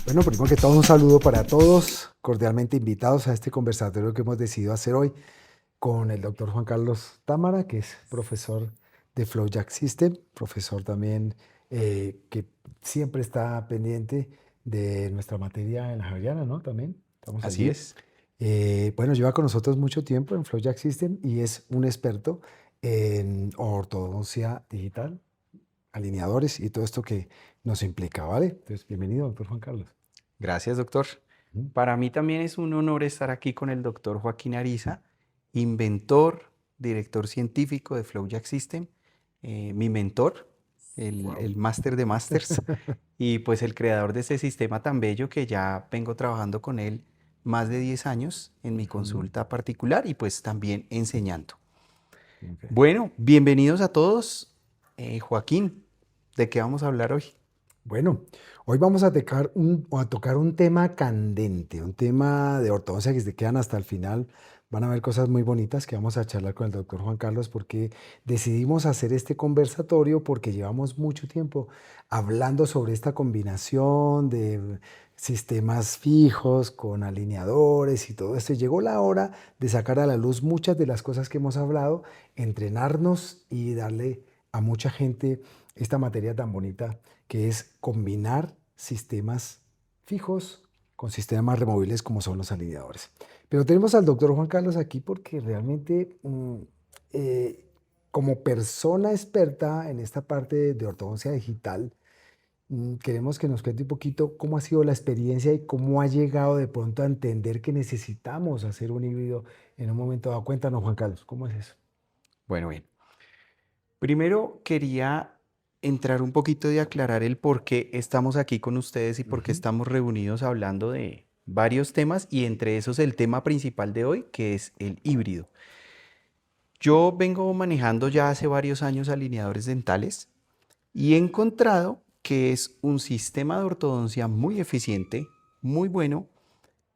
Bueno, primero que todo, un saludo para todos, cordialmente invitados a este conversatorio que hemos decidido hacer hoy con el doctor Juan Carlos Támara, que es profesor de Flow Jack System, profesor también que siempre está pendiente de nuestra materia en la Javeriana, ¿no? También estamos Así allí. es. Bueno, lleva con nosotros mucho tiempo en Flow Jack System y es un experto en ortodoncia digital, alineadores y todo esto que nos implica, ¿vale? Entonces, bienvenido, doctor Juan Carlos. Gracias, doctor. Ujú. Para mí también es un honor estar aquí con el doctor Joaquín Ariza, inventor, director científico de FlowJack System, mi mentor, Wow. el máster de másters, y pues el creador de este sistema tan bello que ya vengo trabajando con él más de 10 años en mi Ujú. consulta particular y pues también enseñando. Ok. Bueno, bienvenidos a todos. Joaquín, ¿de qué vamos a hablar hoy? Bueno, hoy vamos a tocar un tema candente, un tema de ortodoncia que se quedan hasta el final. Van a ver cosas muy bonitas que vamos a charlar con el doctor Juan Carlos porque decidimos hacer este conversatorio porque llevamos mucho tiempo hablando sobre esta combinación de sistemas fijos con alineadores y todo esto. Y llegó la hora de sacar a la luz muchas de las cosas que hemos hablado, entrenarnos y darle a mucha gente esta materia tan bonita que es combinar sistemas fijos con sistemas removibles como son los alineadores. Pero tenemos al doctor Juan Carlos aquí porque realmente eh, como persona experta en esta parte de ortodoncia digital, queremos que nos cuente un poquito cómo ha sido la experiencia y cómo ha llegado de pronto a entender que necesitamos hacer un híbrido en un momento dado. Cuéntanos, Juan Carlos, ¿cómo es eso? Bueno, bien. Primero quería entrar un poquito y aclarar el por qué estamos aquí con ustedes y por qué Ujú. estamos reunidos hablando de varios temas y entre esos el tema principal de hoy, que es el híbrido. Yo vengo manejando ya hace varios años alineadores dentales y he encontrado que es un sistema de ortodoncia muy eficiente, muy bueno,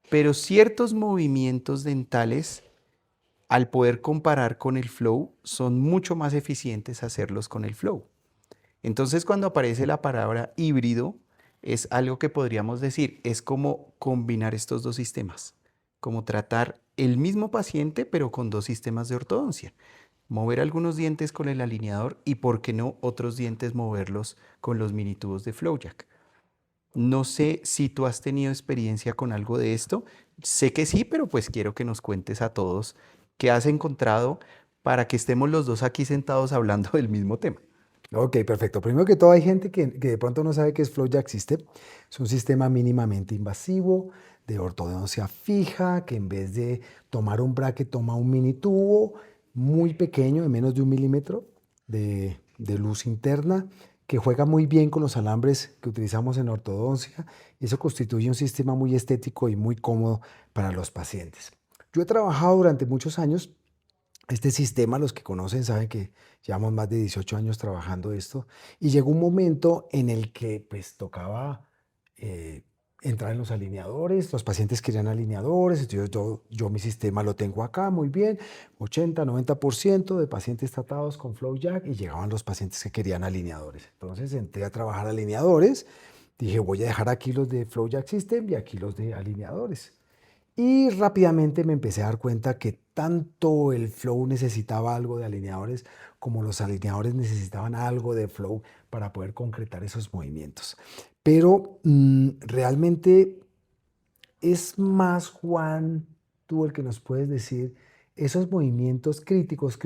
pero ciertos movimientos dentales, al poder comparar con el flow, son mucho más eficientes hacerlos con el flow. Entonces, cuando aparece la palabra híbrido, es algo que podríamos decir, es como combinar estos dos sistemas, como tratar el mismo paciente, pero con dos sistemas de ortodoncia. Mover algunos dientes con el alineador y, por qué no, otros dientes moverlos con los mini tubos de FlowJack. No sé si tú has tenido experiencia con algo de esto. Sé que sí, pero pues quiero que nos cuentes a todos qué has encontrado para que estemos los dos aquí sentados hablando del mismo tema. Ok, perfecto. Primero que todo, hay gente que de pronto no sabe qué es FlowJack System. Es un sistema mínimamente invasivo de ortodoncia fija que en vez de tomar un bracket toma un mini tubo muy pequeño, de menos de 1 milímetro de luz interna, que juega muy bien con los alambres que utilizamos en ortodoncia. Y eso constituye un sistema muy estético y muy cómodo para los pacientes. Yo he trabajado durante muchos años este sistema, los que conocen saben que llevamos más de 18 años trabajando esto y llegó un momento en el que pues tocaba eh, entrar en los alineadores, los pacientes querían alineadores, entonces yo mi sistema lo tengo acá muy bien, 80-90% de pacientes tratados con FlowJack y llegaban los pacientes que querían alineadores. Entonces entré a trabajar alineadores, dije voy a dejar aquí los de FlowJack System y aquí los de alineadores. Y rápidamente me empecé a dar cuenta que tanto el flow necesitaba algo de alineadores como los alineadores necesitaban algo de flow para poder concretar esos movimientos. Pero realmente es más, Juan, tú el que nos puedes decir esos movimientos críticos,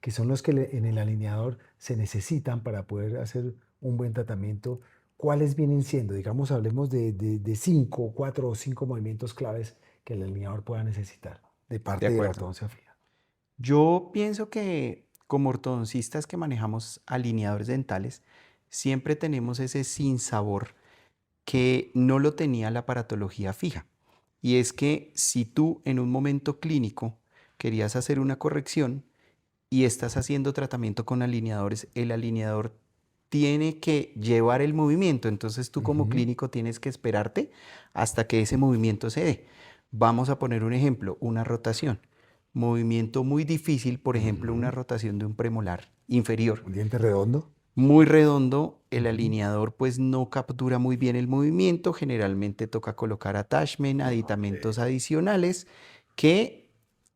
que son los que en el alineador se necesitan para poder hacer un buen tratamiento. ¿Cuáles vienen siendo? Digamos, hablemos de 4 o 5 movimientos claves que el alineador pueda necesitar de De parte de la acuerdo. ortodoncia fija. Yo pienso que como ortodoncistas que manejamos alineadores dentales, siempre tenemos ese sinsabor que no lo tenía la aparatología fija. Y es que si tú en un momento clínico querías hacer una corrección y estás haciendo tratamiento con alineadores, el alineador tiene que llevar el movimiento. Entonces tú como Ujú. clínico tienes que esperarte hasta que ese movimiento se dé. Vamos a poner un ejemplo, una rotación. Movimiento muy difícil, por ejemplo, una Ujú. rotación de un premolar inferior. Un diente redondo. muy redondo, el alineador pues no captura muy bien el movimiento, generalmente toca colocar attachment, aditamentos Ok. adicionales, que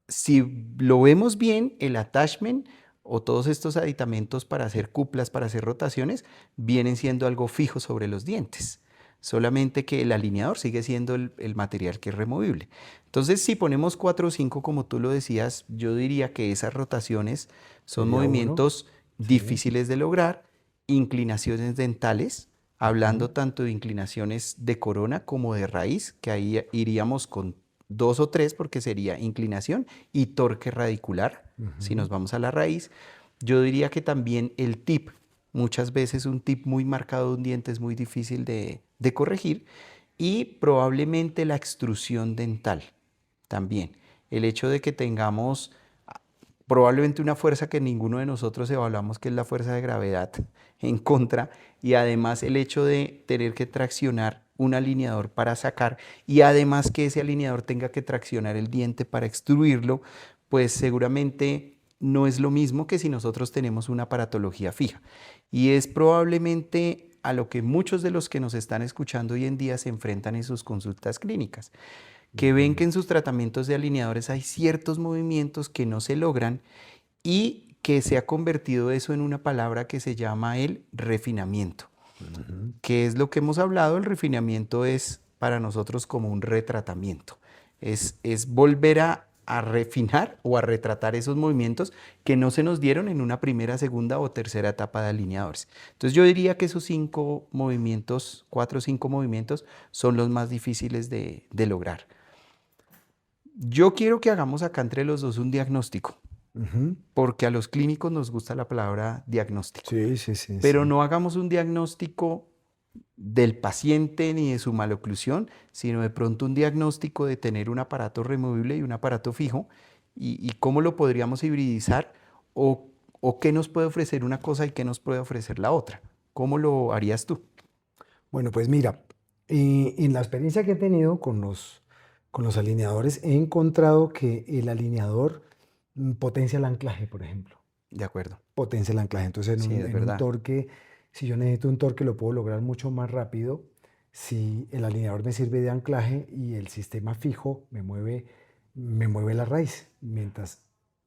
si lo vemos bien, el attachment o todos estos aditamentos para hacer cuplas, para hacer rotaciones, vienen siendo algo fijo sobre los dientes. Solamente que el alineador sigue siendo el material que es removible. Entonces, si ponemos 4 o 5, como tú lo decías, yo diría que esas rotaciones son Sería uno. movimientos Sí. difíciles de lograr, inclinaciones dentales, Ujú. hablando tanto de inclinaciones de corona como de raíz, que ahí iríamos con 2 o 3 porque sería inclinación y torque radicular, si Ujú. nos vamos a la raíz. Yo diría que también el tip, muchas veces un tip muy marcado de un diente es muy difícil de corregir, y probablemente la extrusión dental también. El hecho de que tengamos probablemente una fuerza que ninguno de nosotros evaluamos, que es la fuerza de gravedad en contra, y además el hecho de tener que traccionar un alineador para sacar, y además que ese alineador tenga que traccionar el diente para extruirlo, pues seguramente no es lo mismo que si nosotros tenemos una aparatología fija. Y es probablemente a lo que muchos de los que nos están escuchando hoy en día se enfrentan en sus consultas clínicas, que ven Ujú. que en sus tratamientos de alineadores hay ciertos movimientos que no se logran, y que se ha convertido eso en una palabra que se llama el refinamiento. Ujú. ¿Qué es lo que hemos hablado? El refinamiento es para nosotros como un retratamiento. Es volver a refinar o a retratar esos movimientos que no se nos dieron en una primera, segunda o tercera etapa de alineadores. Entonces yo diría que esos 5 movimientos, 4 o 5 movimientos, son los más difíciles de lograr. Yo quiero que hagamos acá entre los dos un diagnóstico, Ujú. porque a los clínicos nos gusta la palabra diagnóstico, Sí, sí, sí, pero sí. no hagamos un diagnóstico del paciente ni de su maloclusión, sino de pronto un diagnóstico de tener un aparato removible y un aparato fijo, y cómo lo podríamos hibridizar, o, o qué nos puede ofrecer una cosa y qué nos puede ofrecer la otra. ¿Cómo lo harías tú? Bueno, pues mira, en la experiencia que he tenido con los alineadores, he encontrado que el alineador potencia el anclaje, por ejemplo. De acuerdo. Potencia el anclaje. Entonces, Sí, es en un verdad. torque, si yo necesito un torque, lo puedo lograr mucho más rápido si el alineador me sirve de anclaje y el sistema fijo me mueve la raíz, mientras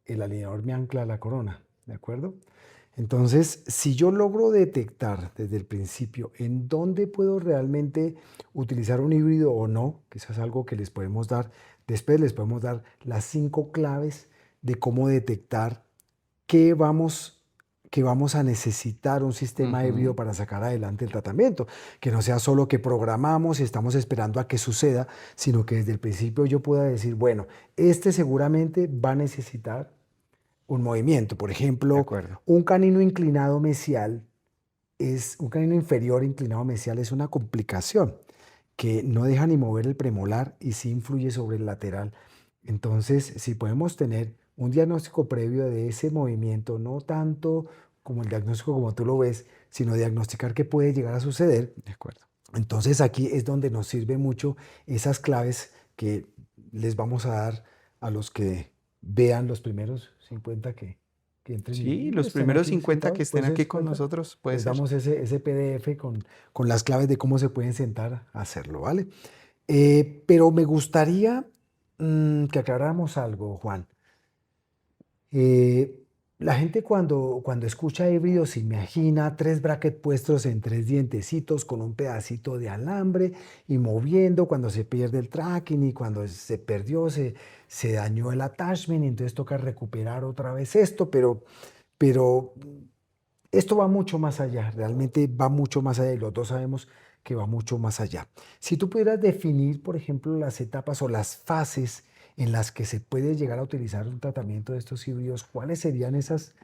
el alineador me ancla la corona. ¿De acuerdo? Entonces, si yo logro detectar desde el principio en dónde puedo realmente utilizar un híbrido o no, que eso es algo que les podemos dar, después les podemos dar las 5 claves de cómo detectar que vamos, que vamos a necesitar un sistema híbrido Ujú. para sacar adelante el tratamiento, que no sea solo que programamos y estamos esperando a que suceda, sino que desde el principio yo pueda decir, bueno, este seguramente va a necesitar un movimiento. Por De ejemplo, acuerdo. un canino inclinado mesial un canino inferior inclinado mesial es una complicación que no deja ni mover el premolar y sí influye sobre el lateral. Entonces, si podemos tener un diagnóstico previo de ese movimiento, no tanto como el diagnóstico como tú lo ves, sino diagnosticar qué puede llegar a suceder, De acuerdo. entonces aquí es donde nos sirve mucho esas claves que les vamos a dar a los que vean los primeros 50 que entren Sí, y los estén primeros aquí 50 que sentados, estén puede ser aquí con 50. nosotros, puede Les ser. damos ese PDF con las claves de cómo se pueden sentar a hacerlo, ¿vale? Pero me gustaría que aclaráramos algo, Juan. Eh, la gente cuando escucha híbrido se imagina 3 brackets puestos en 3 dientecitos con un pedacito de alambre y moviendo cuando se pierde el tracking y cuando se perdió, se dañó el attachment y entonces toca recuperar otra vez esto, pero esto va mucho más allá, realmente va mucho más allá y los dos sabemos que va mucho más allá. Si tú pudieras definir, por ejemplo, las etapas o las fases en las que se puede llegar a utilizar un tratamiento de estos híbridos, ¿cuáles serían esas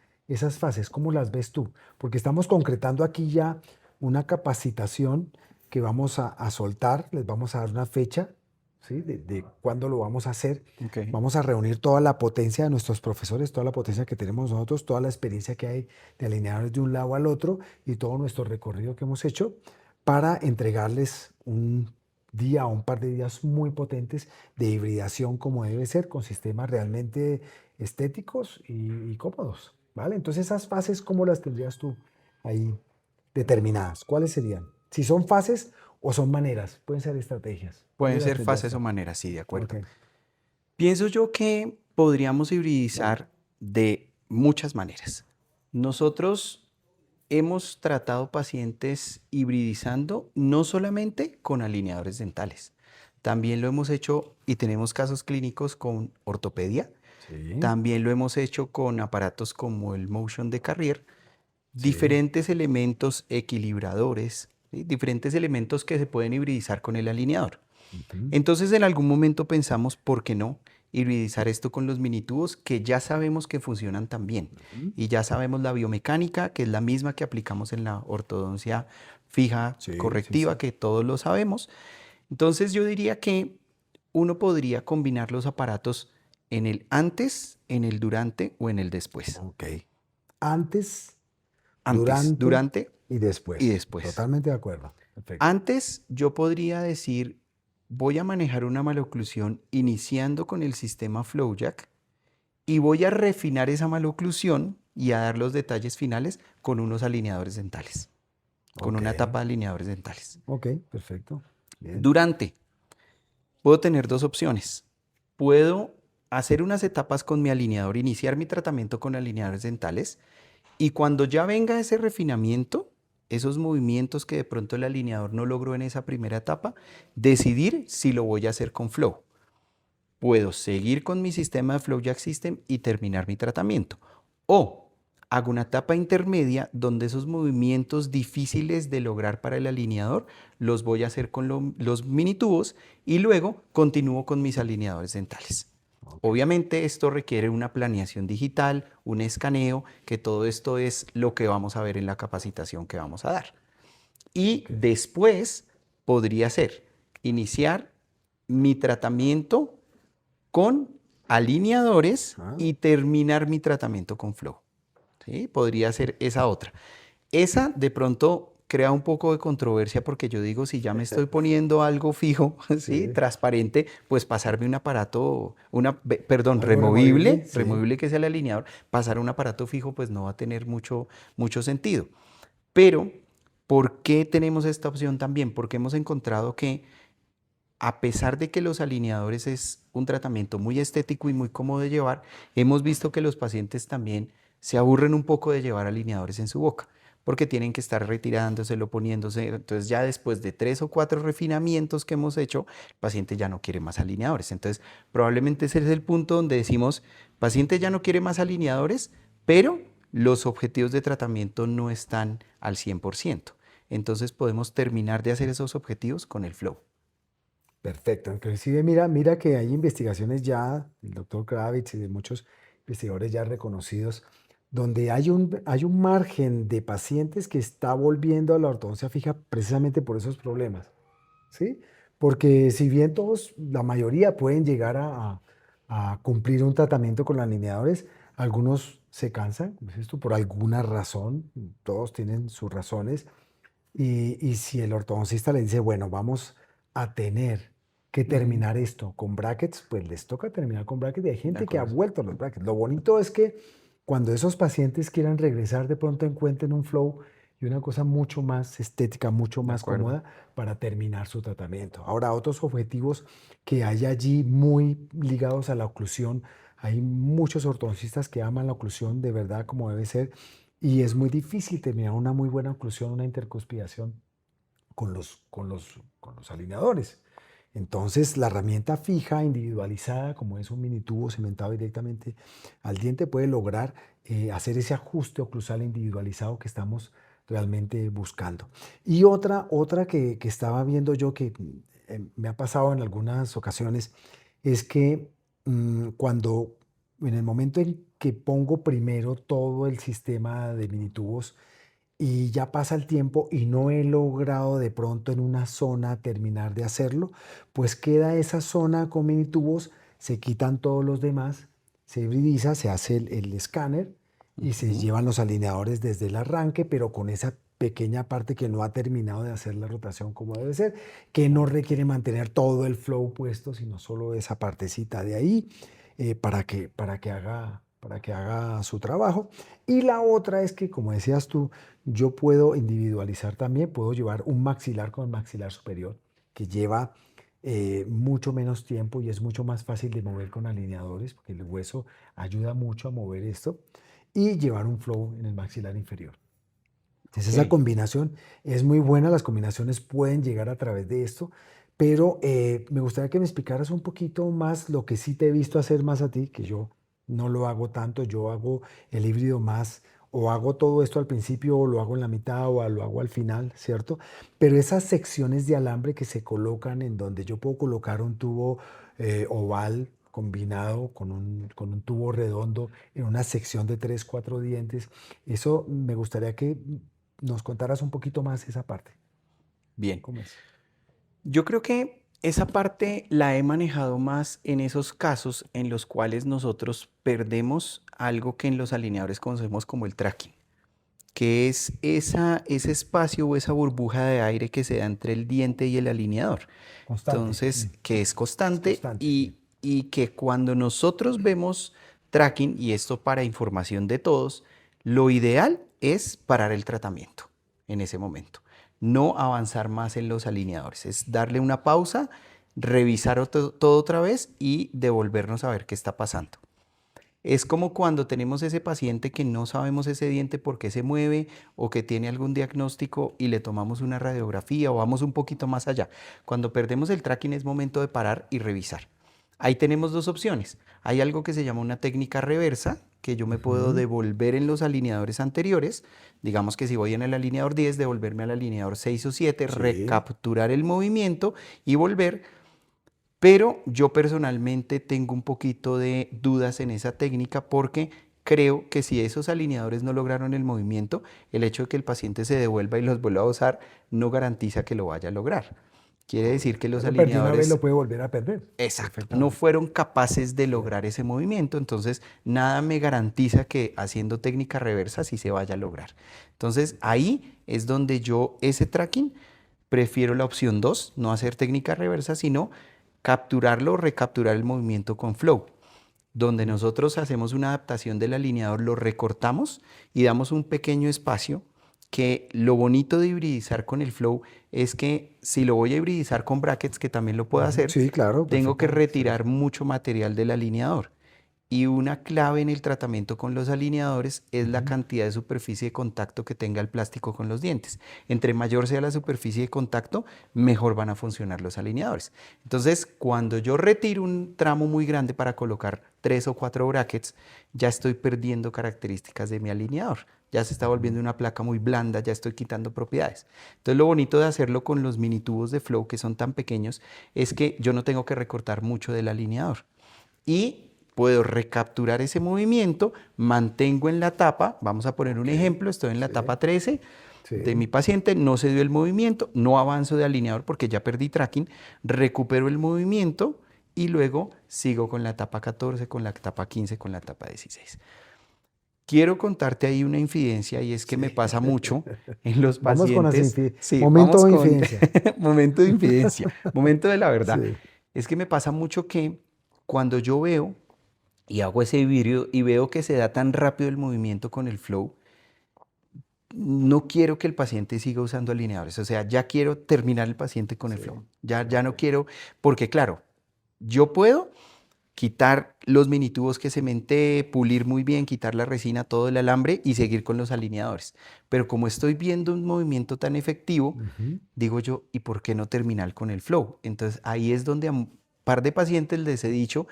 fases? ¿Cómo las ves tú? Porque estamos concretando aquí ya una capacitación que vamos a soltar, les vamos a dar una fecha, ¿sí? De cuándo lo vamos a hacer. Ok. Vamos a reunir toda la potencia de nuestros profesores, toda la potencia que tenemos nosotros, toda la experiencia que hay de alineadores de un lado al otro y todo nuestro recorrido que hemos hecho para entregarles un día o un par de días muy potentes de hibridación como debe ser, con sistemas realmente estéticos y cómodos, ¿vale? Entonces esas fases, ¿cómo las tendrías tú ahí determinadas. ¿Cuáles serían? Si son fases o son maneras, pueden ser estrategias. ¿Cuál de Pueden las ser tres ya fases o está? maneras, sí, de Ok. acuerdo. Pienso yo que podríamos hibridizar de muchas maneras. Nosotros hemos tratado pacientes hibridizando no solamente con alineadores dentales, también lo hemos hecho y tenemos casos clínicos con ortopedia, Sí, también lo hemos hecho con aparatos como el Motion de Carrier, sí. diferentes elementos equilibradores, ¿sí? Diferentes elementos que se pueden hibridizar con el alineador. Ujú. Entonces, en algún momento pensamos, ¿por qué no hibridizar esto con los minitubos que ya sabemos que funcionan tan bien? Ujú. Y ya sabemos la biomecánica, que es la misma que aplicamos en la ortodoncia fija Sí, sí, correctiva, sí. que todos lo sabemos. Entonces, yo diría que uno podría combinar los aparatos en el antes, en el durante o en el después. Ok. Antes, Antes, durante durante y y después. después. Totalmente de acuerdo. Perfecto. Antes yo podría decir, voy a manejar una maloclusión iniciando con el sistema FlowJack y voy a refinar esa maloclusión y a dar los detalles finales con unos alineadores dentales, con Ok. una etapa de alineadores dentales. Ok, perfecto. Bien. Durante, puedo tener dos opciones. Puedo hacer unas etapas con mi alineador, iniciar mi tratamiento con alineadores dentales y cuando ya venga ese refinamiento, esos movimientos que de pronto el alineador no logró en esa primera etapa, decidir si lo voy a hacer con Flow. Puedo seguir con mi sistema de Flow Jack System y terminar mi tratamiento. O hago una etapa intermedia donde esos movimientos difíciles de lograr para el alineador los voy a hacer con los mini tubos y luego continúo con mis alineadores dentales. Ok. Obviamente esto requiere una planeación digital, un escaneo, que todo esto es lo que vamos a ver en la capacitación que vamos a dar. Y Ok. después podría ser iniciar mi tratamiento con alineadores Ah, y terminar mi tratamiento con flow. ¿Sí? Podría ser esa otra. Esa de pronto crea un poco de controversia porque yo digo, si ya me estoy poniendo algo fijo, ¿sí? sí. Transparente, pues pasarme un aparato, perdón, Algo removible, sí. removible que sea el alineador, pasar a un aparato fijo, pues no va a tener mucho sentido. Pero, ¿por qué tenemos esta opción también? Porque hemos encontrado que a pesar de que los alineadores es un tratamiento muy estético y muy cómodo de llevar, hemos visto que los pacientes también se aburren un poco de llevar alineadores en su boca, porque tienen que estar retirándoselo, poniéndose. Entonces ya después de 3 o 4 refinamientos que hemos hecho, el paciente ya no quiere más alineadores. Entonces probablemente ese es el punto donde decimos, paciente ya no quiere más alineadores, pero los objetivos de tratamiento no están al 100%. Entonces podemos terminar de hacer esos objetivos con el flow. Perfecto. Inclusive, mira que hay investigaciones ya, el doctor Kravitz y de muchos investigadores ya reconocidos, donde hay un margen de pacientes que está volviendo a la ortodoncia fija precisamente por esos problemas, ¿sí? Porque si bien todos, la mayoría pueden llegar a cumplir un tratamiento con los alineadores, algunos se cansan, ¿no es esto? Por alguna razón, todos tienen sus razones, y si el ortodoncista le dice, bueno, vamos a tener que Ujú. terminar esto con brackets, pues les toca terminar con brackets y hay De gente que ha acuerdo. vuelto a los brackets. Lo bonito es que cuando esos pacientes quieran regresar, de pronto encuentren un flow y una cosa mucho más estética, mucho De más acuerdo. cómoda para terminar su tratamiento. Ahora, otros objetivos que hay allí muy ligados a la oclusión. Hay muchos ortodoncistas que aman la oclusión de verdad como debe ser y es muy difícil terminar una muy buena oclusión, una intercuspidación con los alineadores. Entonces, la herramienta fija, individualizada, como es un mini tubo cementado directamente al diente, puede lograr hacer ese ajuste oclusal individualizado que estamos realmente buscando. Y otra que estaba viendo yo que me ha pasado en algunas ocasiones es que cuando en el momento en que pongo primero todo el sistema de mini tubos, y ya pasa el tiempo y no he logrado de pronto en una zona terminar de hacerlo, pues queda esa zona con mini tubos, se quitan todos los demás, se hibridiza, se hace el escáner y se Ujú. llevan los alineadores desde el arranque, pero con esa pequeña parte que no ha terminado de hacer la rotación como debe ser, que no requiere mantener todo el flow puesto, sino solo esa partecita de ahí para que para que haga su trabajo. Y la otra es que, como decías tú, yo puedo individualizar también, puedo llevar un maxilar con el maxilar superior, que lleva mucho menos tiempo y es mucho más fácil de mover con alineadores, porque el hueso ayuda mucho a mover esto, y llevar un flow en el maxilar inferior. Entonces esa Ok. combinación es muy buena, las combinaciones pueden llegar a través de esto, pero me gustaría que me explicaras un poquito más lo que sí te he visto hacer más a ti, que yo no lo hago tanto, yo hago el híbrido más, o hago todo esto al principio, o lo hago en la mitad, o lo hago al final, ¿cierto? Pero esas secciones de alambre que se colocan en donde yo puedo colocar un tubo oval combinado con un tubo redondo en una sección de 3 4 dientes, eso me gustaría que nos contaras un poquito más esa parte. Bien. ¿Cómo es? Yo creo que esa parte la he manejado más en esos casos en los cuales nosotros perdemos algo que en los alineadores conocemos como el tracking, que es ese espacio o esa burbuja de aire que se da entre el diente y el alineador. Constante. Entonces, que es Es constante constante, sí. y que cuando nosotros vemos tracking, y esto para información de todos, lo ideal es parar el tratamiento en ese momento. No avanzar más en los alineadores, es darle una pausa, revisar todo otra vez y devolvernos a ver qué está pasando. Es como cuando tenemos ese paciente que no sabemos ese diente por qué se mueve o que tiene algún diagnóstico y le tomamos una radiografía o vamos un poquito más allá. Cuando perdemos el tracking es momento de parar y revisar. Ahí tenemos dos opciones. Hay algo que se llama una técnica reversa, que yo me puedo Ujú. devolver en los alineadores anteriores. Digamos que si voy en el alineador 10, devolverme al alineador 6 o 7, Sí. recapturar el movimiento y volver, pero yo personalmente tengo un poquito de dudas en esa técnica porque creo que si esos alineadores no lograron el movimiento, el hecho de que el paciente se devuelva y los vuelva a usar no garantiza que lo vaya a lograr. Quiere decir que Ya los lo perdió una vez, lo alineadores, puede volver a perder. exacto, no Perfectamente. fueron capaces de Sí. lograr ese movimiento, entonces nada me garantiza que haciendo técnica reversa sí se vaya a lograr. Entonces ahí es donde yo ese tracking prefiero la opción 2, no hacer técnica reversa, sino capturarlo o recapturar el movimiento con flow, donde Mm. nosotros hacemos una adaptación del alineador, lo recortamos y damos un pequeño espacio, que lo bonito de hibridizar con el flow es que si lo voy a hibridizar con brackets, que también lo puedo Ujú. hacer, Sí, claro, tengo que perfectamente, sí. retirar mucho material del alineador. Y una clave en el tratamiento con los alineadores es la Ujú. cantidad de superficie de contacto que tenga el plástico con los dientes. Entre mayor sea la superficie de contacto, mejor van a funcionar los alineadores. Entonces, cuando yo retiro un tramo muy grande para colocar 3 o 4 brackets, ya estoy perdiendo características de mi alineador. Ya se está Ujú. volviendo una placa muy blanda, ya estoy quitando propiedades. Entonces, lo bonito de hacerlo con los mini tubos de flow, que son tan pequeños, es que yo no tengo que recortar mucho del alineador y puedo recapturar ese movimiento, mantengo en la tapa, vamos a poner un Ok. ejemplo, estoy en la Sí, tapa 13 de sí. mi paciente, no se dio el movimiento, no avanzo de alineador porque ya perdí tracking, recupero el movimiento y luego sigo con la etapa 14, con la etapa 15, con la etapa 16. Quiero contarte ahí una infidencia y es que me Sí. pasa mucho en los Vamos con las pacientes. Sí, momento vamos de con infidencia. momento de infidencia, momento de la verdad. Sí. Es que me pasa mucho que cuando yo veo y hago ese vídeo y veo que se da tan rápido el movimiento con el flow, no quiero que el paciente siga usando alineadores. O sea, ya quiero terminar el paciente con el Sí. flow. Ya no Ok. quiero, porque claro, yo puedo quitar los mini tubos que cementé, pulir muy bien, quitar la resina, todo el alambre y seguir con los alineadores. Pero como estoy viendo un movimiento tan efectivo, Ujú. digo yo, ¿y por qué no terminar con el flow? Entonces ahí es donde a un par de pacientes les he dicho,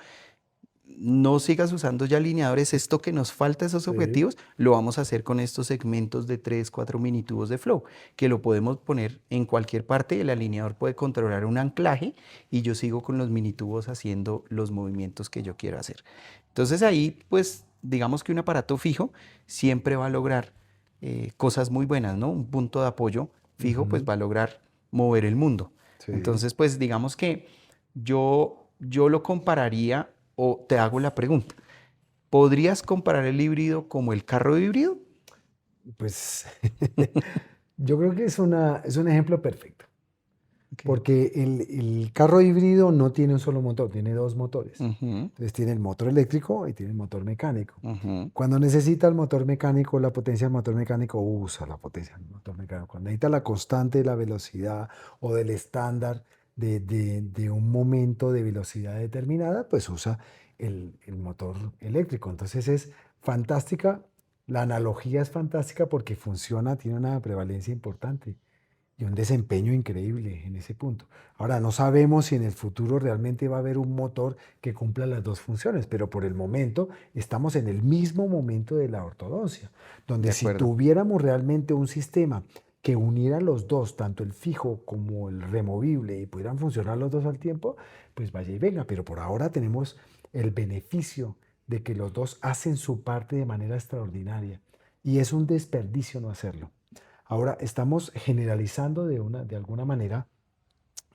no sigas usando ya alineadores, esto que nos falta, esos Sí. objetivos, lo vamos a hacer con estos segmentos de 3 4 mini tubos de flow, que lo podemos poner en cualquier parte, el alineador puede controlar un anclaje y yo sigo con los mini tubos haciendo los movimientos que yo quiero hacer. Entonces ahí, pues, digamos que un aparato fijo siempre va a lograr cosas muy buenas, ¿no? Un punto de apoyo fijo, pues Ujú. va a lograr mover el mundo. Sí. Entonces, pues, digamos que yo lo compararía o te hago la pregunta, ¿podrías comparar el híbrido como el carro híbrido? Pues yo creo que es un ejemplo perfecto. Ok. Porque el carro híbrido no tiene un solo motor, tiene dos motores. Ujú, Entonces tiene el motor eléctrico y tiene el motor mecánico. ujú. Cuando necesita el motor mecánico, la potencia del motor mecánico, usa la potencia del motor mecánico. Cuando necesita la constante de la velocidad o del estándar de un momento de velocidad determinada, pues usa el motor eléctrico. Entonces es fantástica, la analogía es fantástica porque funciona, tiene una prevalencia importante y un desempeño increíble en ese punto. Ahora, no sabemos si en el futuro realmente va a haber un motor que cumpla las dos funciones, pero por el momento estamos en el mismo momento de la ortodoncia, De donde si acuerdo. tuviéramos realmente un sistema que uniera los dos, tanto el fijo como el removible, y pudieran funcionar los dos al tiempo, pues vaya y venga, pero por ahora tenemos el beneficio de que los dos hacen su parte de manera extraordinaria y es un desperdicio no hacerlo. Ahora estamos generalizando de alguna manera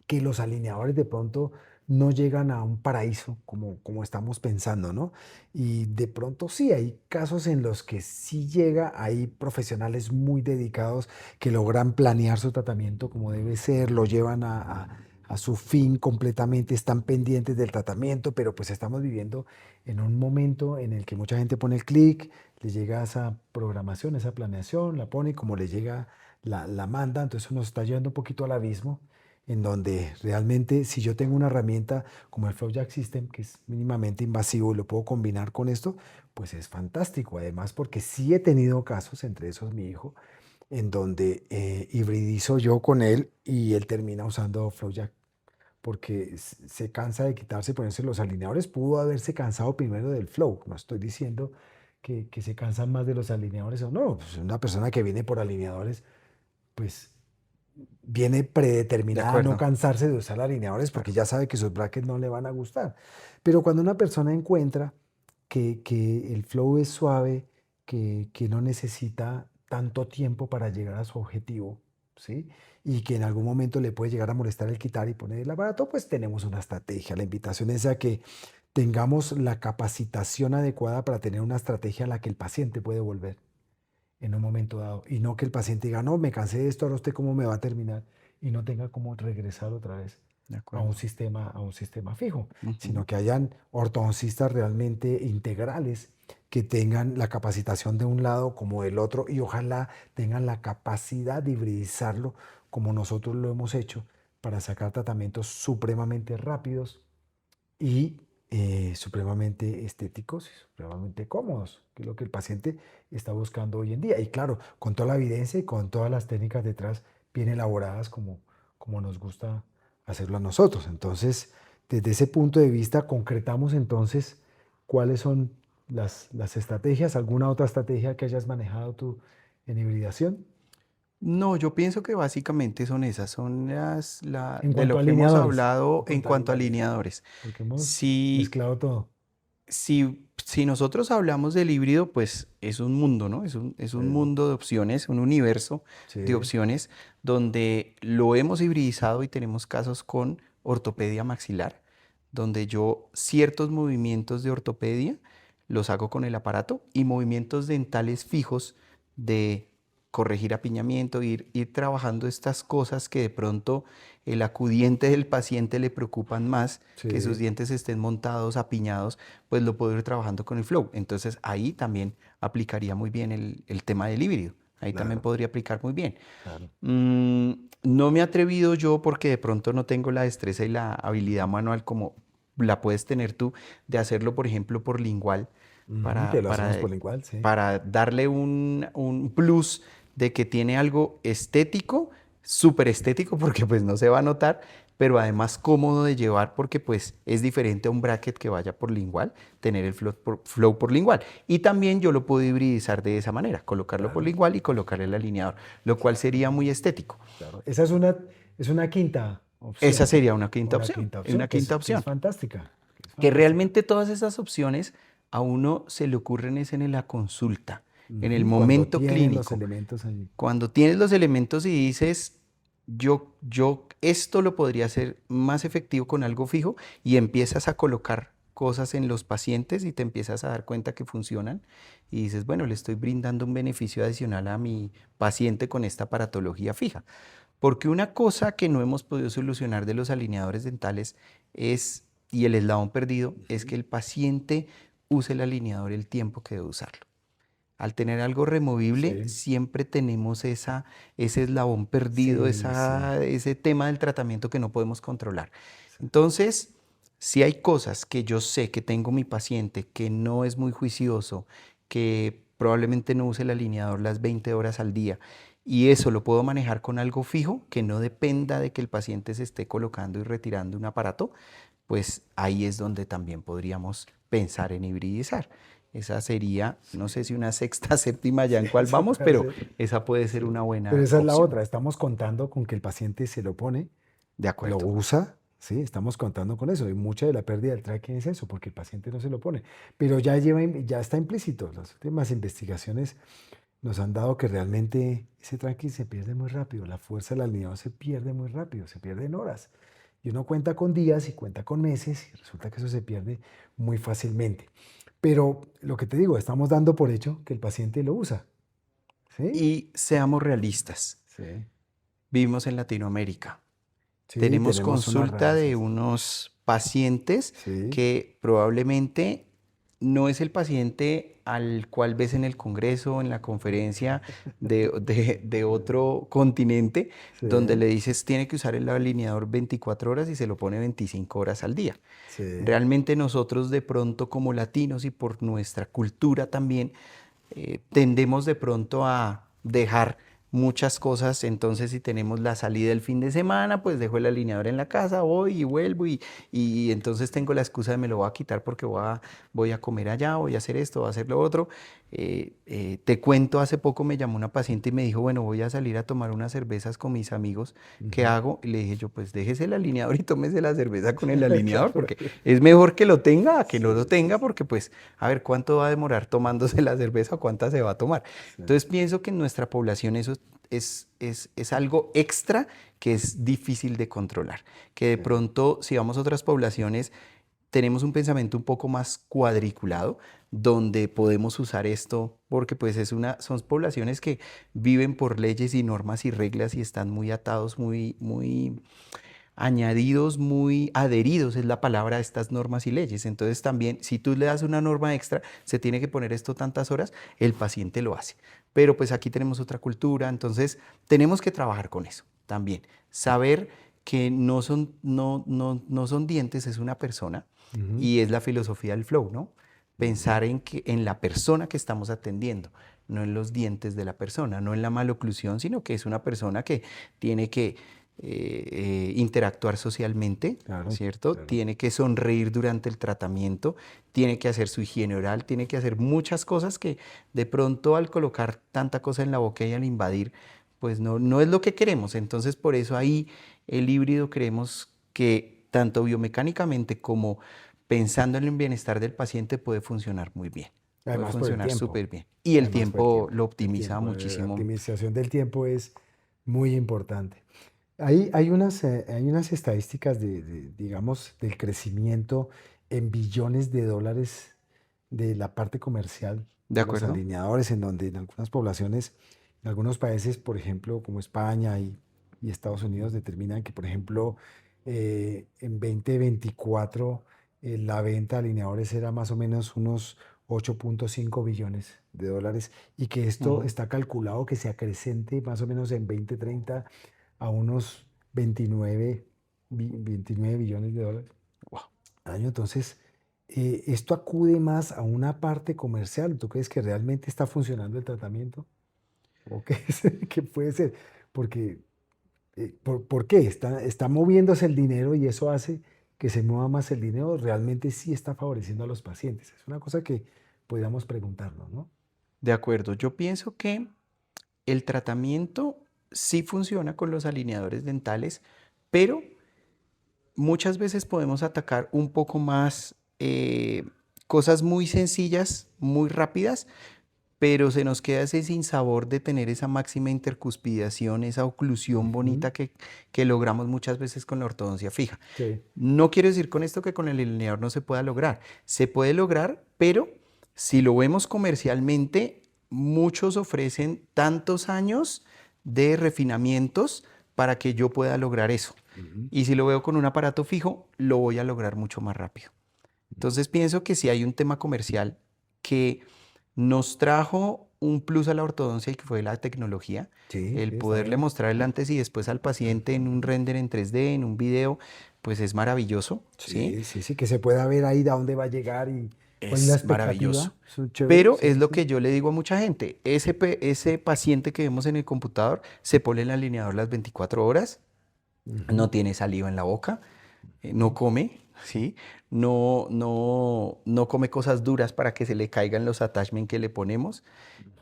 que los alineadores de pronto no llegan a un paraíso como estamos pensando, ¿no? Y de pronto sí, hay casos en los que sí llega, hay profesionales muy dedicados que logran planear su tratamiento como debe ser, lo llevan a su fin completamente, están pendientes del tratamiento, pero pues estamos viviendo en un momento en el que mucha gente pone el clic, le llega esa programación, esa planeación, la pone y como le llega, la manda, entonces nos está llevando un poquito al abismo en donde realmente si yo tengo una herramienta como el FlowJack System, que es mínimamente invasivo y lo puedo combinar con esto, pues es fantástico. Además, porque sí he tenido casos, entre esos mi hijo, en donde hibridizo yo con él y él termina usando FlowJack porque se cansa de quitarse y ponerse los alineadores. Pudo haberse cansado primero del Flow. No estoy diciendo que se cansan más de los alineadores o no. Pues una persona que viene por alineadores, pues viene De predeterminada a no acuerdo. cansarse de usar alineadores porque Claro. ya sabe que sus brackets no le van a gustar. Pero cuando una persona encuentra que el flow es suave, que no necesita tanto tiempo para llegar a su objetivo, ¿sí? Y que en algún momento le puede llegar a molestar el quitar y poner el aparato, pues tenemos una estrategia. La invitación es a que tengamos la capacitación adecuada para tener una estrategia a la que el paciente puede volver en un momento dado. Y no que el paciente diga, no, me cansé de esto, ahora usted cómo me va a terminar y no tenga cómo regresar otra vez De acuerdo. a un sistema fijo, Ujú. sino que hayan ortodoncistas realmente integrales que tengan la capacitación de un lado como del otro y ojalá tengan la capacidad de hibridizarlo como nosotros lo hemos hecho para sacar tratamientos supremamente rápidos y supremamente estéticos y supremamente cómodos, que es lo que el paciente está buscando hoy en día. Y claro, con toda la evidencia y con todas las técnicas detrás bien elaboradas como nos gusta hacerlo a nosotros. Entonces, desde ese punto de vista, concretamos entonces cuáles son las estrategias, alguna otra estrategia que hayas manejado tú en hibridación. No, yo pienso que básicamente son esas, son En de cuanto lo a que hemos alineadores, hablado en en cuanto a cuanto a alineadores, alineadores. porque hemos Si, mezclado todo. si nosotros hablamos del híbrido, pues es un mundo, ¿no? Es un Sí, mundo de opciones, un universo de sí, opciones donde lo hemos hibridizado y tenemos casos con ortopedia maxilar, donde yo ciertos movimientos de ortopedia los hago con el aparato y movimientos dentales fijos de corregir apiñamiento, ir trabajando estas cosas que de pronto el acudiente del paciente le preocupan más, que sus sí, dientes estén montados, apiñados, pues lo puedo ir trabajando con el flow. Entonces ahí también aplicaría muy bien el tema del híbrido. Ahí también claro, podría aplicar muy bien. claro. Mm, no me he atrevido yo porque de pronto no tengo la destreza y la habilidad manual como la puedes tener tú de hacerlo, por ejemplo, por lingual Ujú, que para, lo hacemos para, por igual, sí. para darle un plus de que tiene algo estético, súper estético, porque pues no se va a notar, pero además cómodo de llevar porque pues es diferente a un bracket que vaya por lingual, tener el flow por lingual. Y también yo lo puedo hibridizar de esa manera, colocarlo por Claro, lingual y colocar el alineador, lo cual sería muy estético. claro. Esa es una quinta Esa opción, sería una o quinta una opción, quinta opción una quinta que es opción. fantástica, que es Que fantástica. realmente todas esas opciones a uno se le ocurren es en la consulta, en el Ujú, cuando momento tienen los clínico. elementos allí. Cuando tienes los elementos y dices, yo esto lo podría hacer más efectivo con algo fijo y empiezas a colocar cosas en los pacientes y te empiezas a dar cuenta que funcionan y dices, bueno, le estoy brindando un beneficio adicional a mi paciente con esta paratología fija. Porque una cosa que no hemos podido solucionar de los alineadores dentales es, y el eslabón perdido, es que el paciente use el alineador el tiempo que debe usarlo. Al tener algo removible, Sí, siempre tenemos ese eslabón perdido, sí, sí, ese tema del tratamiento que no podemos controlar. sí. Entonces, si hay cosas que yo sé que tengo mi paciente que no es muy juicioso, que probablemente no use el alineador las 20 horas al día, y eso lo puedo manejar con algo fijo, que no dependa de que el paciente se esté colocando y retirando un aparato, pues ahí es donde también podríamos pensar en hibridizar. Esa sería, no sé si una sexta, séptima, ya en cuál Eso vamos, puede pero ser. esa puede ser Sí. una Pero buena esa es la opción. otra. Estamos contando con que el paciente se lo pone, De lo acuerdo. usa, ¿sí? Estamos contando con eso. Y mucha de la pérdida del tracking es eso, porque el paciente no se lo pone. Pero ya lleva, ya está implícito. Las últimas investigaciones nos han dado que realmente ese tracking se pierde muy rápido. La fuerza del alineador se pierde muy rápido, se pierde en horas. Y uno cuenta con días y cuenta con meses y resulta que eso se pierde muy fácilmente. Pero lo que te digo, estamos dando por hecho que el paciente lo usa, ¿sí? Y seamos realistas. Sí. Vivimos en Latinoamérica. Sí, Tenemos tenemos unas consulta de razas. unos pacientes Sí, que probablemente no es el paciente al cual ves en el congreso, en la conferencia de otro continente, donde sí, le dices tiene que usar el alineador 24 horas y se lo pone 25 horas al día. sí, Realmente nosotros de pronto como latinos y por nuestra cultura también tendemos de pronto a dejar muchas cosas, entonces si tenemos la salida el fin de semana, pues dejo el alineador en la casa, voy y vuelvo y entonces tengo la excusa de me lo voy a quitar porque voy a comer allá, voy a hacer esto, voy a hacer lo otro. Te cuento, hace poco me llamó una paciente y me dijo, bueno, voy a salir a tomar unas cervezas con mis amigos, ¿qué ujú. hago? Y le dije yo, pues déjese el alineador y tómese la cerveza con el alineador, Claro, porque es mejor que lo tenga a que no lo sí, tenga, porque pues a ver cuánto va a demorar tomándose la cerveza o cuánta se va a tomar. sí, Entonces pienso que en nuestra población eso es algo extra que es difícil de controlar, que de sí, pronto si vamos a otras poblaciones tenemos un pensamiento un poco más cuadriculado, donde podemos usar esto, porque pues son poblaciones que viven por leyes y normas y reglas y están muy atados, muy añadidos, muy adheridos, es la palabra, a estas normas y leyes. Entonces también, si tú le das una norma extra, se tiene que poner esto tantas horas, el paciente lo hace. Pero pues aquí tenemos otra cultura, entonces tenemos que trabajar con eso también. Saber que no son dientes, es una persona ujú, y es la filosofía del flow, ¿no? ujú. Pensar en la persona que estamos atendiendo, no en los dientes de la persona, no en la maloclusión, sino que es una persona que tiene que interactuar socialmente, Claro, ¿cierto? claro. Tiene que sonreír durante el tratamiento, tiene que hacer su higiene oral, tiene que hacer muchas cosas que de pronto al colocar tanta cosa en la boca y al invadir, pues no es lo que queremos. Entonces, por eso ahí el híbrido creemos que tanto biomecánicamente como pensando en el bienestar del paciente puede funcionar muy bien, puede Además por el funcionar tiempo, súper bien. Y el además por el tiempo tiempo. lo El optimiza tiempo, la muchísimo. optimización del tiempo es muy importante. Hay unas estadísticas digamos, del crecimiento en billones de dólares de la parte comercial ¿De de los acuerdo? alineadores, en donde en algunas poblaciones, en algunos países, por ejemplo, como España y Estados Unidos, determinan que, por ejemplo, en 2024 la venta de alineadores era más o menos unos 8,5 billones de dólares y que esto Ujú. está calculado que se acrecente más o menos en 2030 a unos 29 billones de dólares Wow. al año. Entonces, esto acude más a una parte comercial. ¿Tú crees que realmente está funcionando el tratamiento? ¿O qué, qué puede ser? Porque, ¿por qué? Está moviéndose el dinero y eso hace que se mueva más el dinero. Realmente sí está favoreciendo a los pacientes. Es una cosa que podríamos preguntarnos, ¿no? De acuerdo, yo pienso que el tratamiento sí funciona con los alineadores dentales, pero muchas veces podemos atacar un poco más cosas muy sencillas, muy rápidas, pero se nos queda ese sinsabor de tener esa máxima intercuspidación, esa oclusión Ujú. bonita que logramos muchas veces con la ortodoncia fija. Sí. No quiero decir con esto que con el alineador no se pueda lograr. Se puede lograr, pero si lo vemos comercialmente, muchos ofrecen tantos años de refinamientos para que yo pueda lograr eso. Ujú. Y si lo veo con un aparato fijo, lo voy a lograr mucho más rápido. Entonces pienso que si hay un tema comercial que nos trajo un plus a la ortodoncia y que fue la tecnología, Sí, el sí, está poderle bien. mostrar el antes y después al paciente en un render en 3D, en un video, pues es maravilloso, ¿sí? Sí, sí, sí, que se pueda ver ahí de dónde va a llegar y cuál es la Es maravilloso. expectativa. Eso es chévere, Pero sí, es sí, lo sí. que yo le digo a mucha gente, ese paciente que vemos en el computador se pone el alineador las 24 horas, Ujú, no tiene saliva en la boca, no ujú. come, ¿sí? No come cosas duras para que se le caigan los attachments que le ponemos,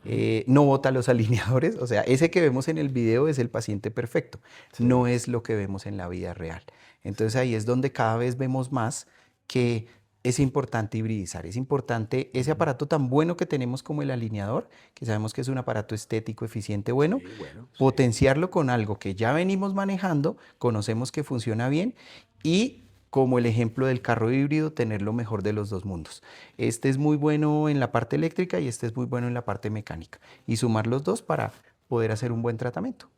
Ujú. no bota los alineadores, o sea, ese que vemos en el video es el paciente perfecto, Sí, no es lo que vemos en la vida real. Entonces sí. ahí es donde cada vez vemos más que es importante hibridizar, es importante ese Ujú. aparato tan bueno que tenemos como el alineador, que sabemos que es un aparato estético, eficiente, bueno, Sí, bueno, sí. potenciarlo con algo que ya venimos manejando, conocemos que funciona bien y como el ejemplo del carro híbrido, tener lo mejor de los dos mundos. Este es muy bueno en la parte eléctrica y este es muy bueno en la parte mecánica. Y sumar los dos para poder hacer un buen tratamiento.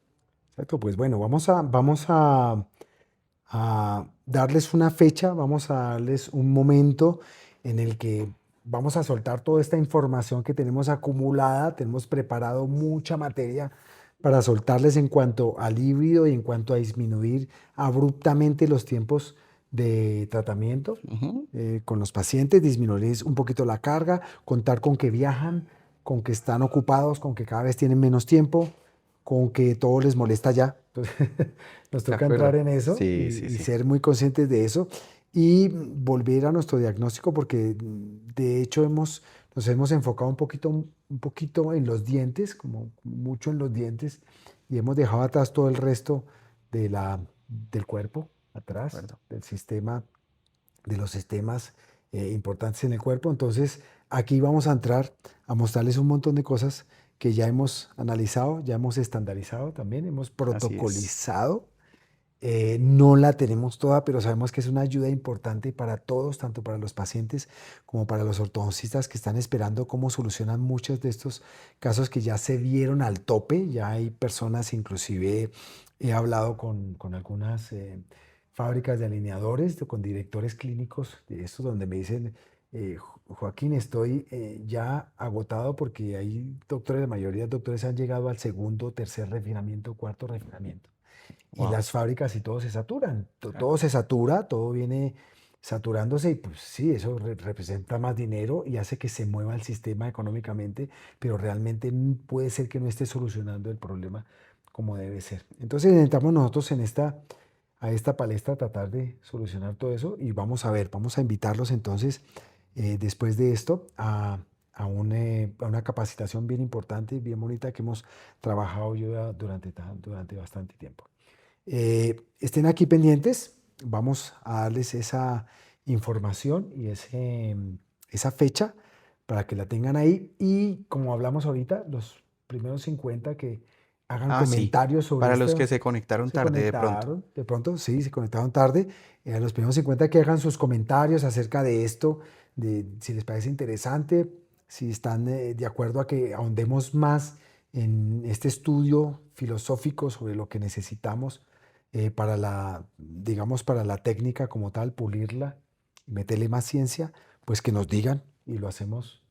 Exacto, pues bueno, vamos a darles una fecha, vamos a darles un momento en el que vamos a soltar toda esta información que tenemos acumulada, tenemos preparado mucha materia para soltarles en cuanto al híbrido y en cuanto a disminuir abruptamente los tiempos de tratamiento Ujú. con los pacientes, disminuirles un poquito la carga, contar con que viajan, con que están ocupados, con que cada vez tienen menos tiempo, con que todo les molesta ya. Entonces, nos De toca entrar acuerdo. en eso Sí, sí, y sí. ser muy conscientes de eso y volver a nuestro diagnóstico porque de hecho nos hemos enfocado un poquito en los dientes, como mucho en los dientes y hemos dejado atrás todo el resto de del cuerpo, De atrás, acuerdo. del sistema, de los sistemas importantes en el cuerpo. Entonces, aquí vamos a entrar a mostrarles un montón de cosas que ya hemos analizado, ya hemos estandarizado también, hemos Así es. protocolizado. No la tenemos toda, pero sabemos que es una ayuda importante para todos, tanto para los pacientes como para los ortodoncistas que están esperando cómo solucionan muchos de estos casos que ya se vieron al tope. Ya hay personas, inclusive he hablado con algunas fábricas de alineadores, con directores clínicos de estos, donde me dicen, Joaquín, estoy ya agotado porque hay doctores, la mayoría de doctores han llegado al segundo, tercer refinamiento, cuarto refinamiento y Wow. las fábricas y todo se saturan, Claro. todo se satura, todo viene saturándose y pues sí, eso representa más dinero y hace que se mueva el sistema económicamente, pero realmente puede ser que no esté solucionando el problema como debe ser. Entonces necesitamos nosotros a esta palestra tratar de solucionar todo eso y vamos a ver, vamos a invitarlos entonces después de esto a una capacitación bien importante, bien bonita que hemos trabajado yo durante bastante tiempo. Estén aquí pendientes, vamos a darles esa información y esa fecha para que la tengan ahí y como hablamos ahorita, los primeros 50 que hagan Ah, sí. comentarios sobre Para los esto, que se conectaron se tarde de pronto. conectaron, de pronto, sí, se conectaron tarde, los primeros 50 que hagan sus comentarios acerca de esto, de si les parece interesante, si están de acuerdo a que ahondemos más en este estudio filosófico sobre lo que necesitamos para digamos, para la técnica como tal, pulirla y meterle más ciencia, pues que nos digan y lo hacemos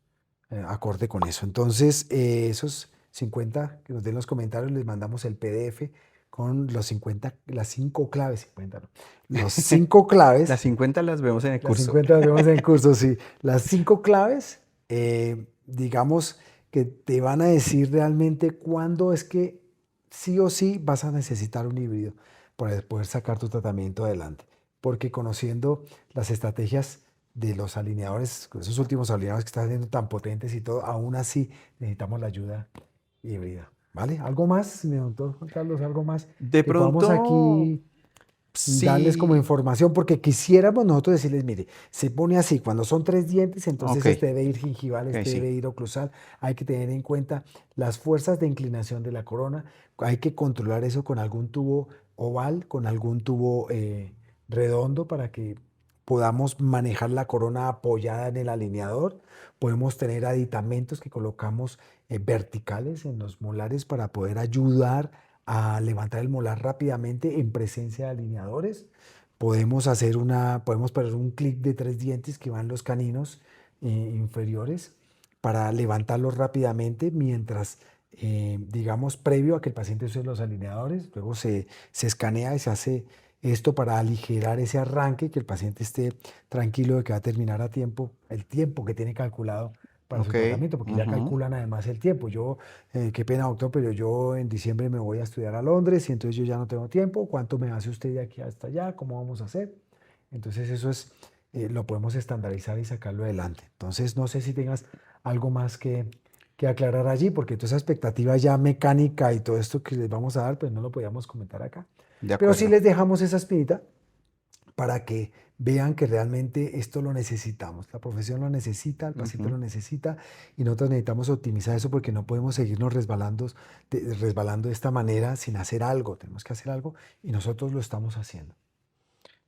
acorde con eso. Entonces, esos 50 que nos den los comentarios, les mandamos el PDF con las 5 claves, 50 no, los 5 Las claves, 50 las vemos en el las curso. 50 las vemos en el curso, sí, las 5 claves, digamos, que te van a decir realmente cuándo es que sí o sí vas a necesitar un híbrido para poder sacar tu tratamiento adelante. Porque conociendo las estrategias de los alineadores, esos últimos alineadores que están haciendo tan potentes y todo, aún así necesitamos la ayuda híbrida. ¿Vale? ¿Algo más, mi doctor Juan Carlos? ¿Algo más De que podamos pronto, aquí darles como sí. información? Porque quisiéramos nosotros decirles, mire, se pone así, cuando son 3 dientes, entonces Ok, este debe ir gingival, ok, este debe sí. ir oclusal. Hay que tener en cuenta las fuerzas de inclinación de la corona. Hay que controlar eso con algún tubo oval, con algún tubo redondo para que podamos manejar la corona apoyada en el alineador. Podemos tener aditamentos que colocamos verticales en los molares para poder ayudar a levantar el molar rápidamente en presencia de alineadores. Podemos poner un clic de 3 dientes que van los caninos inferiores para levantarlos rápidamente mientras, digamos, previo a que el paciente use los alineadores. Luego se escanea y se hace esto para aligerar ese arranque, que el paciente esté tranquilo de que va a terminar a tiempo, el tiempo que tiene calculado para su Ok. tratamiento, porque ya Ujú. calculan además el tiempo. Qué pena, doctor, pero yo en diciembre me voy a estudiar a Londres y entonces yo ya no tengo tiempo. ¿Cuánto me hace usted de aquí hasta allá? ¿Cómo vamos a hacer? Entonces lo podemos estandarizar y sacarlo adelante. Entonces no sé si tengas algo más que aclarar allí, porque toda esa expectativa ya mecánica y todo esto que les vamos a dar, pues no lo podíamos comentar acá. De Pero sí acuerdo. les dejamos esa espinita para que vean que realmente esto lo necesitamos. La profesión lo necesita, el paciente Ujú. lo necesita y nosotros necesitamos optimizar eso porque no podemos seguirnos resbalando de esta manera sin hacer algo. Tenemos que hacer algo y nosotros lo estamos haciendo.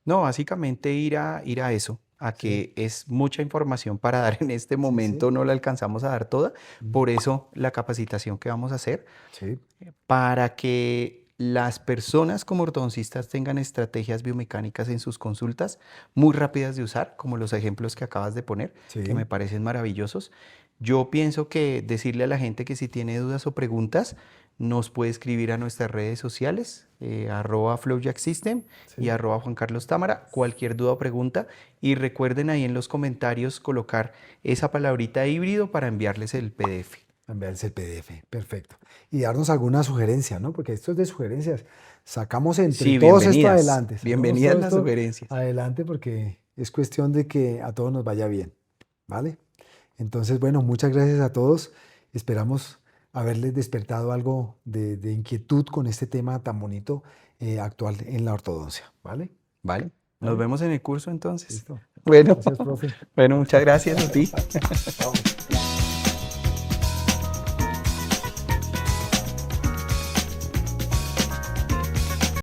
No, básicamente ir a eso, a Sí, que es mucha información para dar en este sí, sí. momento, no la alcanzamos a dar toda. Mm, Por eso la capacitación que vamos a hacer, sí, para que las personas como ortodoncistas tengan estrategias biomecánicas en sus consultas muy rápidas de usar, como los ejemplos que acabas de poner, que me sí. parecen maravillosos. Yo pienso que decirle a la gente que si tiene dudas o preguntas, nos puede escribir a nuestras redes sociales, @FlowJackSystem y Sí. @Juan Carlos Támara, cualquier duda o pregunta. Y recuerden ahí en los comentarios colocar esa palabrita híbrido para enviarles el PDF. Enviarles el PDF, perfecto. Y darnos alguna sugerencia, ¿no? Porque esto es de sugerencias. Sacamos entre Sí, todos esto bienvenidas. adelante, sacamos Bienvenidas todo las esto sugerencias. adelante porque es cuestión de que a todos nos vaya bien, ¿vale? Entonces, bueno, muchas gracias a todos. Esperamos haberles despertado algo de inquietud con este tema tan bonito actual en la ortodoncia, ¿vale? ¿Vale? Nos ¿Vale? vemos en el curso entonces. Listo. Bueno, Gracias, profe. bueno, muchas gracias a ti. Chao.